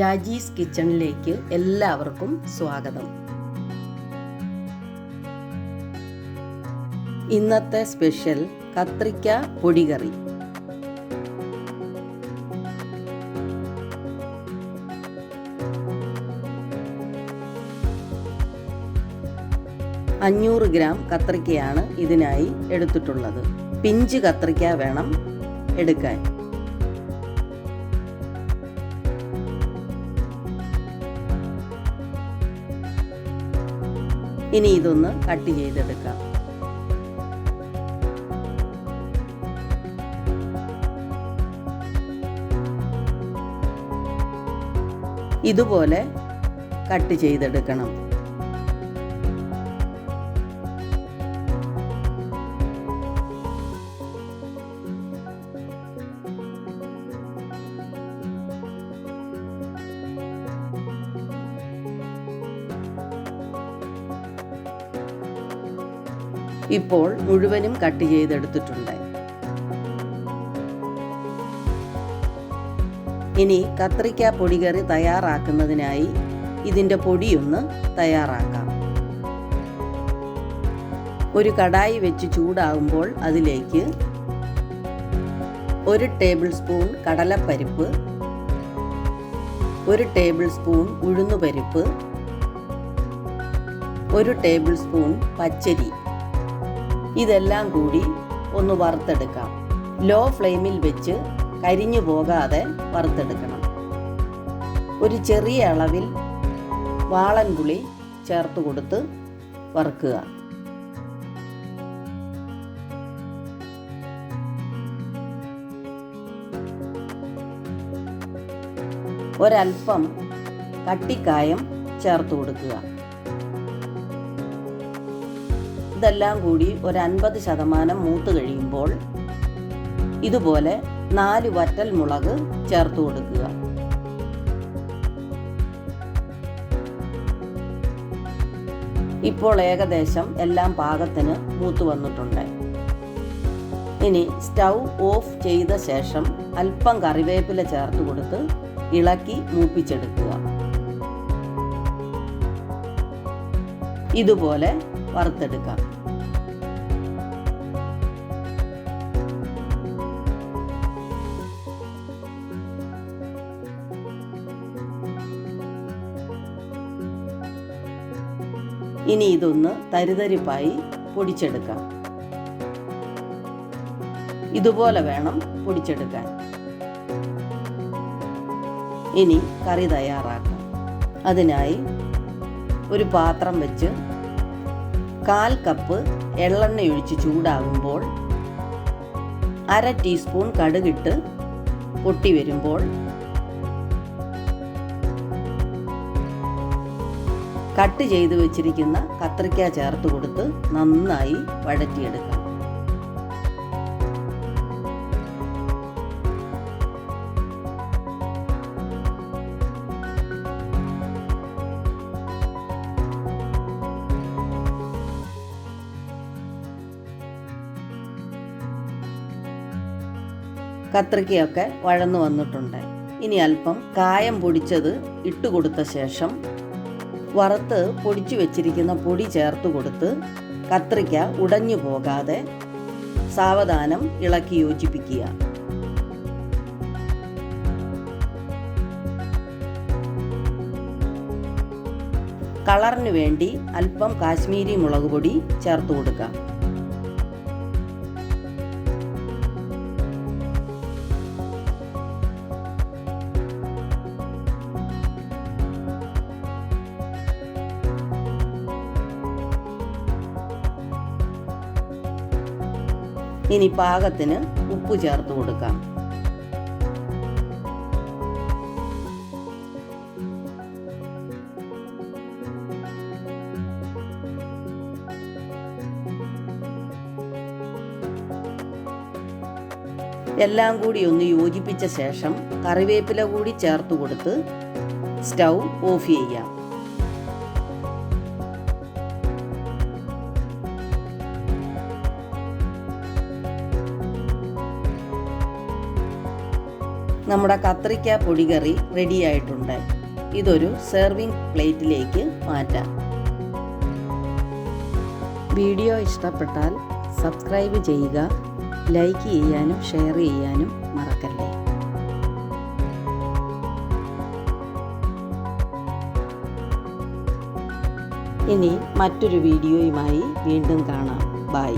രാജീസ് കിച്ചണിലേക്ക് എല്ലാവർക്കും സ്വാഗതം. ഇന്നത്തെ സ്പെഷ്യൽ കത്രിക്ക പൊടികറി. അഞ്ഞൂറ് ഗ്രാം കത്രിക്കയാണ് ഇതിനായി എടുത്തിട്ടുള്ളത്. പിഞ്ച് കത്രിക്ക വേണം എടുക്കാൻ. ഇനി ഇതൊന്ന് കട്ട് ചെയ്തെടുക്കാം. ഇതുപോലെ കട്ട് ചെയ്തെടുക്കണം. ഇപ്പോൾ മുഴുവനും കട്ട് ചെയ്തെടുത്തിട്ടുണ്ട്. ഇനി കത്രിക്ക പൊടികറി തയ്യാറാക്കുന്നതിനായി ഇതിൻ്റെ പൊടിയൊന്ന് തയ്യാറാക്കാം. ഒരു കടായി വെച്ച് ചൂടാകുമ്പോൾ അതിലേക്ക് 1 ടേബിൾ സ്പൂൺ കടലപ്പരിപ്പ്, 1 ടേബിൾ സ്പൂൺ ഉഴുന്നുപരിപ്പ്, 1 ടേബിൾ സ്പൂൺ പച്ചരി, ഇതെല്ലാം കൂടി ഒന്ന് വറുത്തെടുക്കാം. ലോ ഫ്ലെയിമിൽ വെച്ച് കരിഞ്ഞു പോകാതെ വറുത്തെടുക്കണം. ഒരു ചെറിയ അളവിൽ വാളൻപുളി ചേർത്ത് കൊടുത്ത് വറുക്കുക. ഒരൽപ്പം കട്ടിക്കായം ചേർത്ത് കൊടുക്കുക. ഇതെല്ലാം കൂടി ഒരു 50% മൂത്ത് കഴിയുമ്പോൾ ഇതുപോലെ 4 വറ്റൽ മുളക് ചേർത്ത് കൊടുക്കുക. ഇപ്പോൾ ഏകദേശം എല്ലാം പാകത്തിന് മൂത്ത് വന്നിട്ടുണ്ട്. ഇനി സ്റ്റൗ ഓഫ് ചെയ്ത ശേഷം അല്പം കറിവേപ്പില ചേർത്ത് കൊടുത്ത് ഇളക്കി മൂപ്പിച്ചെടുക്കുക. ഇതുപോലെ വറുത്തെടുക്കാം. ഇനി ഇതൊന്ന് തരിതരിപ്പായി പൊടിച്ചെടുക്കാം. ഇതുപോലെ വേണം പൊടിച്ചെടുക്കാൻ. ഇനി കറി തയ്യാറാക്കാം. അതിനായി ഒരു പാത്രം വെച്ച് 1/4 കപ്പ് എള്ളെണ്ണ ഒഴിച്ച് ചൂടാകുമ്പോൾ 1/2 ടീസ്പൂൺ കടുകിട്ട് പൊട്ടി വരുമ്പോൾ കട്ട് ചെയ്ത് വെച്ചിരിക്കുന്ന കത്രിക്ക ചേർത്ത് കൊടുത്ത് നന്നായി വഴറ്റിയെടുക്കാം. കത്രിക്കയൊക്കെ വഴന്നു വന്നിട്ടുണ്ട്. ഇനി അല്പം കായം പൊടിച്ചത് ഇട്ട് കൊടുത്ത ശേഷം വറുത്ത് പൊടിച്ചു വെച്ചിരിക്കുന്ന പൊടി ചേർത്ത് കൊടുത്ത് കത്രിക്ക ഉടഞ്ഞു പോകാതെ സാവധാനം ഇളക്കി യോജിപ്പിക്കുക. കളറിന് വേണ്ടി അല്പം കാശ്മീരി മുളക് പൊടി ചേർത്ത് കൊടുക്കാം. ഇനി പാകത്തിന് ഉപ്പ് ചേർത്ത് കൊടുക്കാം. എല്ലാം കൂടി ഒന്ന് യോജിപ്പിച്ച ശേഷം കറിവേപ്പില കൂടി ചേർത്ത് കൊടുത്ത് സ്റ്റൗ ഓഫ് ചെയ്യാം. നമ്മുടെ കത്രിക്ക പൊടികറി റെഡിയായിട്ടുണ്ട്. ഇതൊരു സെർവിങ് പ്ലേറ്റിലേക്ക് മാറ്റാം. വീഡിയോ ഇഷ്ടപ്പെട്ടാൽ സബ്സ്ക്രൈബ് ചെയ്യുക, ലൈക്ക് ചെയ്യാനും ഷെയർ ചെയ്യാനും മറക്കല്ലേ. ഇനി മറ്റൊരു വീഡിയോയുമായി വീണ്ടും കാണാം. ബൈ.